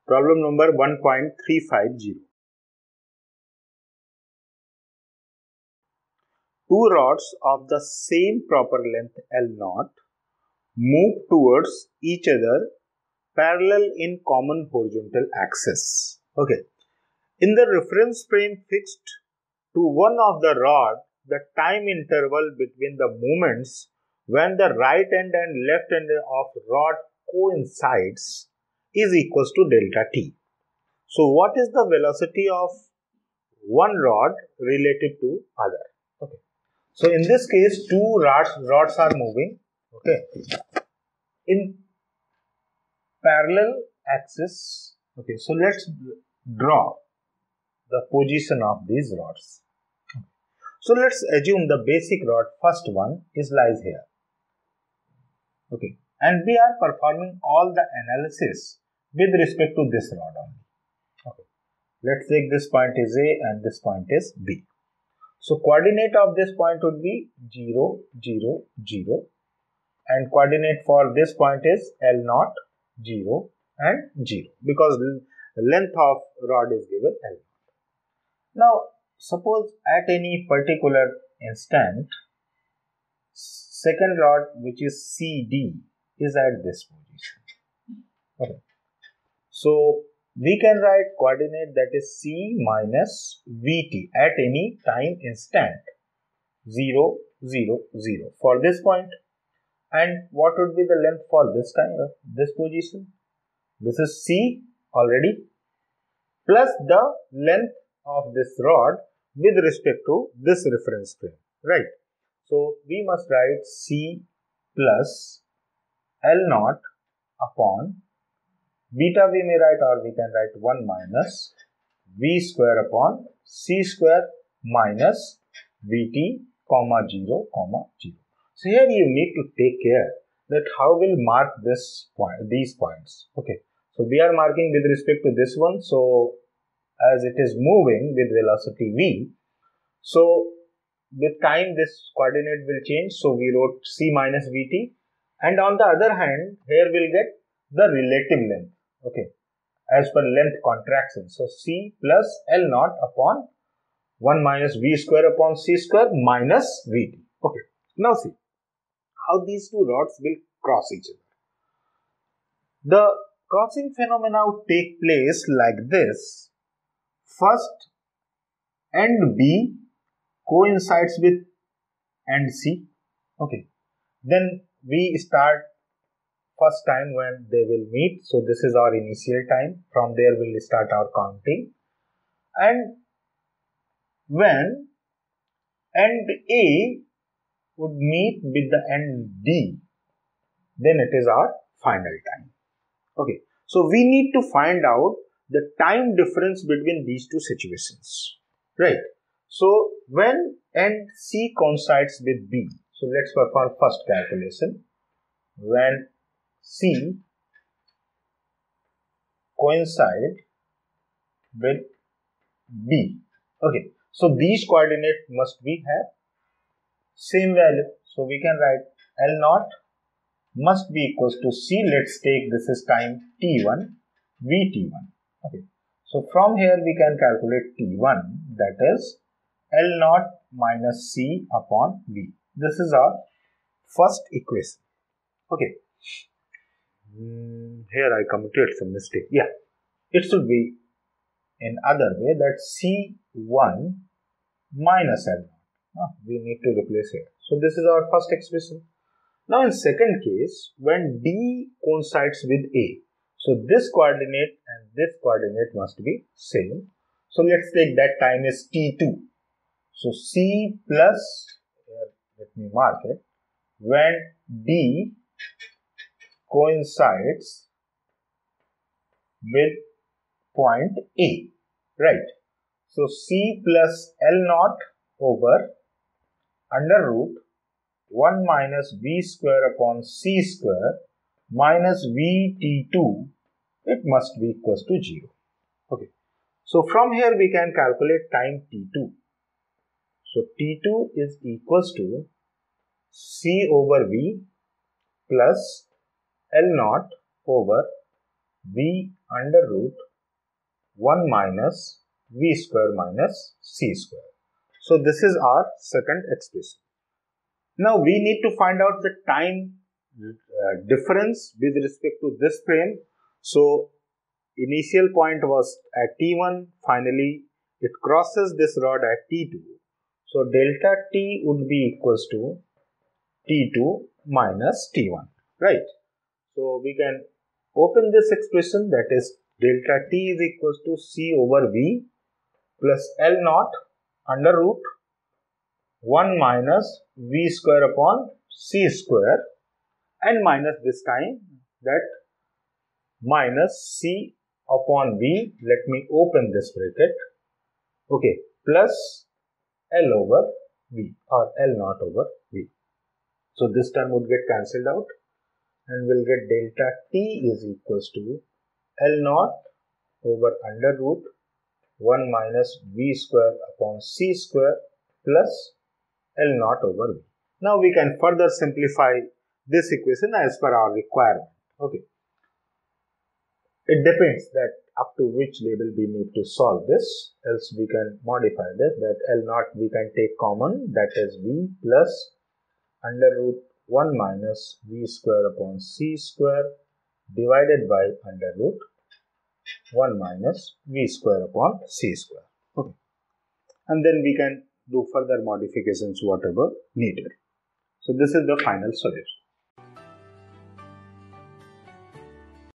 Problem number 1.350. Two rods of the same proper length L0 move towards each other parallel in common horizontal axis. Okay. In the reference frame fixed to one of the rod, the time interval between the movements when the right end and left end of rod coincides is equals to delta t. So what is the velocity of one rod relative to other? Okay. So in this case, two rods are moving. Okay. In parallel axis. Okay. So let's draw the position of these rods. So let's assume the basic rod, first one, lies here. Okay. And we are performing all the analysis with respect to this rod only. Okay. Let's take this point is A and this point is B. So coordinate of this point would be 0, 0, 0. And coordinate for this point is L0, 0 and 0. Because the length of rod is given L0. Now, suppose at any particular instant, second rod, which is CD, is at this position. Okay. So we can write coordinate that is C minus VT at any time instant 0, 0, 0 for this point. And what would be the length for this time, this position? This is C already plus the length of this rod with respect to this reference frame, right? So we must write C plus L0 upon beta we may write, or we can write 1 minus V square upon C square minus Vt comma 0 comma 0. So here you need to take care that how we'll mark this point, these points. Okay. So we are marking with respect to this one. So as it is moving with velocity v, so with time this coordinate will change. So we wrote C minus Vt, and on the other hand here we'll get the relative length. Okay, as per length contraction. So C plus L0 upon 1 minus V square upon C square minus Vt. Okay, now see how these two rods will cross each other. The crossing phenomena would take place like this. First, end B coincides with end C. Okay, then we start first time when they will meet. So this is our initial time. From there we'll start our counting. And when end A would meet with the end D, then it is our final time. Okay. So we need to find out the time difference between these two situations. Right. So when end C coincides with B, so let's perform first calculation. When C coincide with B. Okay. So these coordinates must be have same value. So we can write L0 must be equals to C. Let's take this is time T1, Vt1. Okay. So from here we can calculate T1, that is L0 minus C upon V. This is our first equation. Okay. Here I committed some mistake. Yeah. It should be in other way, that C1 minus L0. We need to replace here. So this is our first expression. Now in second case, when D coincides with A, so this coordinate and this coordinate must be same. So let's take that time is T2. So C plus, let me mark it, when D coincides with point A, right? So C plus L0 over under root 1 minus V square upon C square minus Vt2, it must be equals to 0. Okay. So from here we can calculate time T2. So T2 is equals to C over V plus L0 over v under root 1 minus v square minus c square. So this is our second expression. Now we need to find out the time difference with respect to this frame. So initial point was at t1, finally it crosses this rod at t2. So delta t would be equals to t2 minus t1, right? So we can open this expression, that is delta t is equals to c over v plus L naught under root 1 minus v square upon c square, and minus this time that minus c upon v, let me open this bracket, okay, plus L over v or L naught over v. So this term would get cancelled out and we'll get delta t is equals to L naught over under root 1 minus v square upon c square plus L naught over v. Now we can further simplify this equation as per our requirement. Okay. It depends that up to which label we need to solve this, else we can modify this, that L naught we can take common, that is v plus under root 1 minus v square upon c square divided by under root 1 minus v square upon c square. Okay. And then we can do further modifications whatever needed. So this is the final solution.